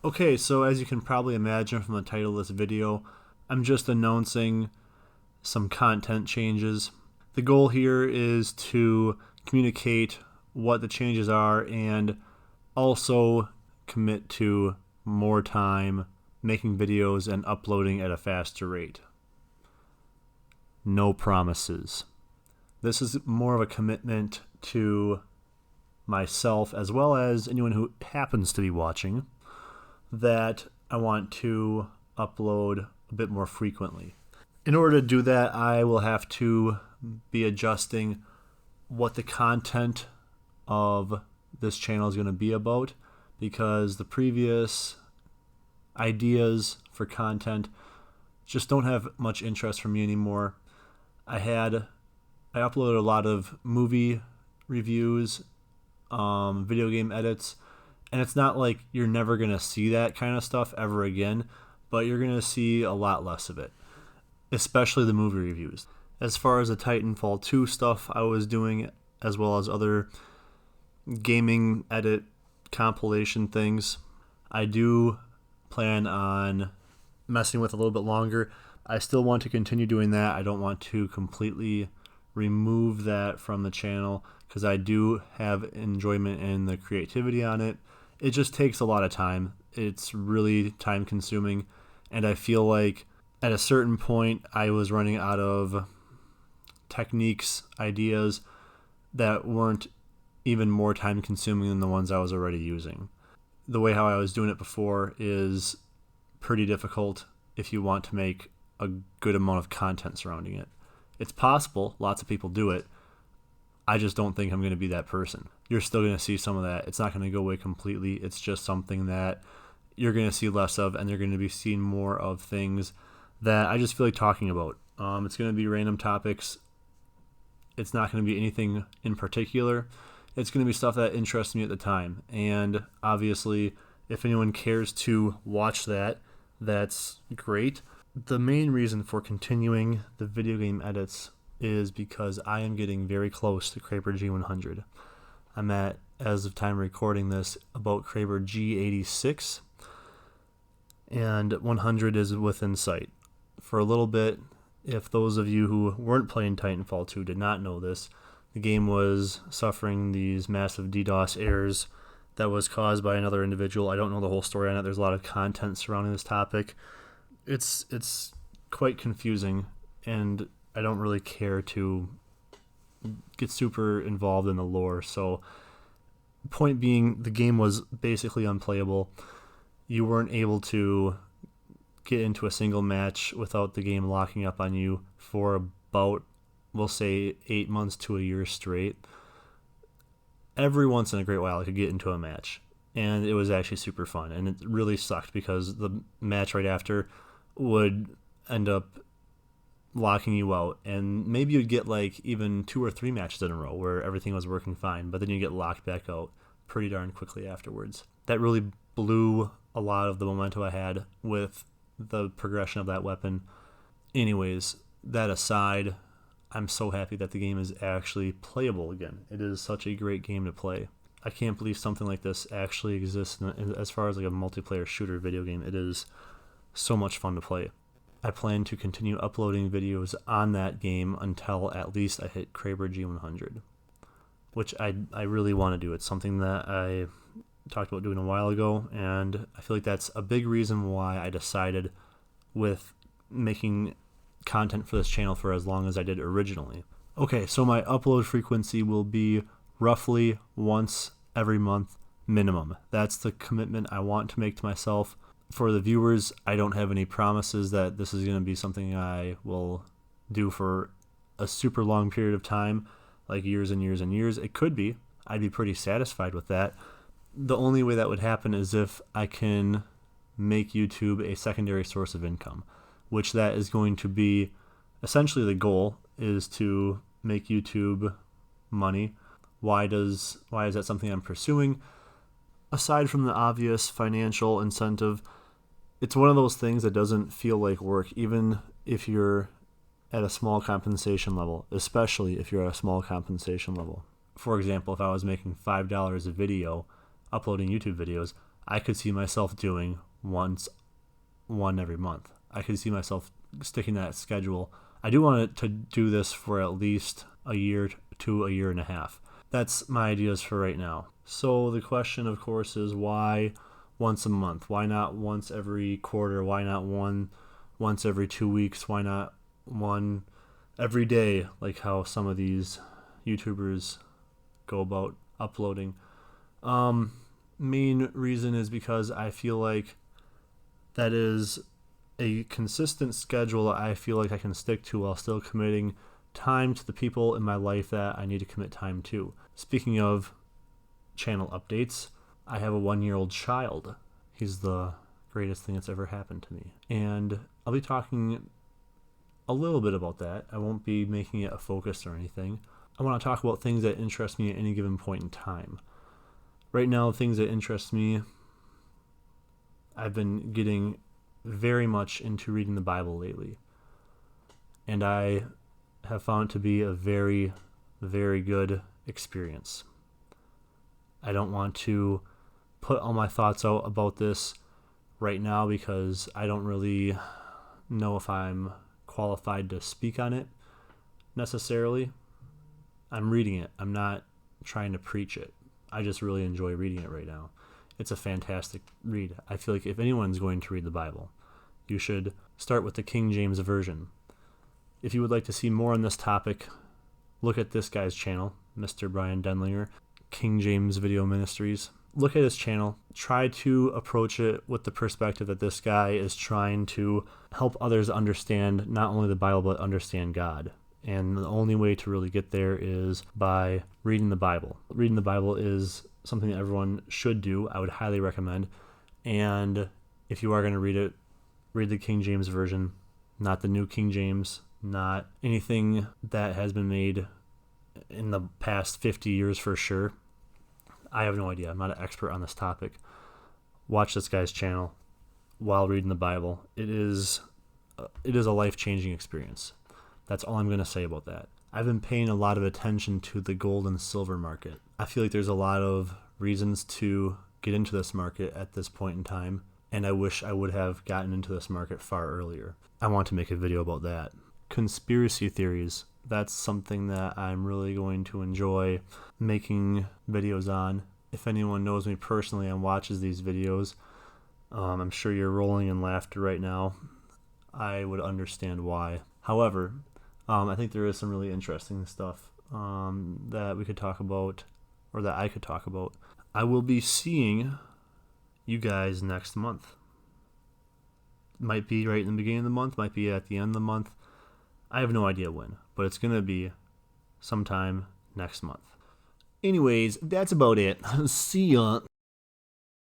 Okay, so as you can probably imagine from the title of this video, I'm just announcing some content changes. The goal here is to communicate what the changes are and also commit to more time making videos and uploading at a faster rate. No promises. This is more of a commitment to myself as well as anyone who happens to be watching that I want to upload a bit more frequently. In order to do that, I will have to be adjusting what the content of this channel is going to be about, because the previous ideas for content just don't have much interest from me anymore. I uploaded a lot of movie reviews, video game edits, and it's not like you're never going to see that kind of stuff ever again, but you're going to see a lot less of it, especially the movie reviews. As far as the Titanfall 2 stuff I was doing, as well as other gaming edit compilation things, I do plan on messing with a little bit longer. I still want to continue doing that. I don't want to completely remove that from the channel because I do have enjoyment in the creativity on it. It just takes a lot of time. It's really time consuming, and I feel like at a certain point I was running out of techniques, ideas that weren't even more time consuming than the ones I was already using. The way how I was doing it before is pretty difficult if you want to make a good amount of content surrounding it. It's possible, lots of people do it. I just don't think I'm going to be that person. You're still going to see some of that. It's not going to go away completely. It's just something that you're going to see less of, and you're going to be seeing more of things that I just feel like talking about. It's going to be random topics. It's not going to be anything in particular. It's going to be stuff that interests me at the time. And obviously, if anyone cares to watch that, that's great. The main reason for continuing the video game edits is because I am getting very close to Kraber G100. I'm at, as of time recording this, about Kraber G86, and 100 is within sight. For a little bit, if those of you who weren't playing Titanfall 2 did not know this, the game was suffering these massive DDoS errors that was caused by another individual. I don't know the whole story on it. There's a lot of content surrounding this topic. It's quite confusing, and I don't really care to get super involved in the lore. So, point being, the game was basically unplayable. You weren't able to get into a single match without the game locking up on you for about, we'll say, 8 months to a year straight. Every once in a great while I could get into a match, and it was actually super fun, and it really sucked because the match right after would end up locking you out, and maybe you'd get like even 2 or 3 matches in a row where everything was working fine, but then you get locked back out pretty darn quickly afterwards. That really blew a lot of the momentum I had with the progression of that weapon. Anyways, that aside, I'm so happy that the game is actually playable again. It is such a great game to play. I can't believe something like this actually exists as far as like a multiplayer shooter video game. It is so much fun to play. I plan to continue uploading videos on that game until at least I hit Kraber G100, which I really want to do. It's something that I talked about doing a while ago, and I feel like that's a big reason why I decided with making content for this channel for as long as I did originally. Okay, so my upload frequency will be roughly once every month minimum. That's the commitment I want to make to myself. For the viewers, I don't have any promises that this is going to be something I will do for a super long period of time, like years and years and years. It could be. I'd be pretty satisfied with that. The only way that would happen is if I can make YouTube a secondary source of income, which that is going to be essentially the goal, is to make YouTube money. Why is that something I'm pursuing? Aside from the obvious financial incentive, it's one of those things that doesn't feel like work, even if you're at a small compensation level, especially if you're at a small compensation level. For example, if I was making $5 a video uploading YouTube videos, I could see myself doing one every month. I could see myself sticking to that schedule. I do want to do this for at least a year to a year and a half. That's my ideas for right now. So the question, of course, is why once a month? Why not once every quarter? Why not once every 2 weeks? Why not one every day, like how some of these YouTubers go about uploading? Main reason is because I feel like that is a consistent schedule I feel like I can stick to while still committing time to the people in my life that I need to commit time to. Speaking of channel updates, I have a 1-year-old child. He's the greatest thing that's ever happened to me. And I'll be talking a little bit about that. I won't be making it a focus or anything. I want to talk about things that interest me at any given point in time. Right now, things that interest me, I've been getting very much into reading the Bible lately. And I have found it to be a very, very good experience. I don't want to put all my thoughts out about this right now because I don't really know if I'm qualified to speak on it necessarily. I'm reading it. I'm not trying to preach it. I just really enjoy reading it right now. It's a fantastic read. I feel like if anyone's going to read the Bible, you should start with the King James Version. If you would like to see more on this topic, look at this guy's channel, Mr. Brian Denlinger, King James Video Ministries. Look at his channel. Try to approach it with the perspective that this guy is trying to help others understand not only the Bible, but understand God. And the only way to really get there is by reading the Bible. Reading the Bible is something that everyone should do. I would highly recommend. And if you are going to read it, read the King James Version, not the New King James, not anything that has been made in the past 50 years for sure. I have no idea. I'm not an expert on this topic. Watch this guy's channel while reading the Bible. It is a life-changing experience. That's all I'm going to say about that. I've been paying a lot of attention to the gold and silver market. I feel like there's a lot of reasons to get into this market at this point in time, and I wish I would have gotten into this market far earlier. I want to make a video about that. Conspiracy theories. That's something that I'm really going to enjoy making videos on. If anyone knows me personally and watches these videos, I'm sure you're rolling in laughter right now. I would understand why. However, I think there is some really interesting stuff that we could talk about, or that I could talk about. I will be seeing you guys next month. Might be right in the beginning of the month, might be at the end of the month. I have no idea when, but it's going to be sometime next month. Anyways, that's about it. See ya.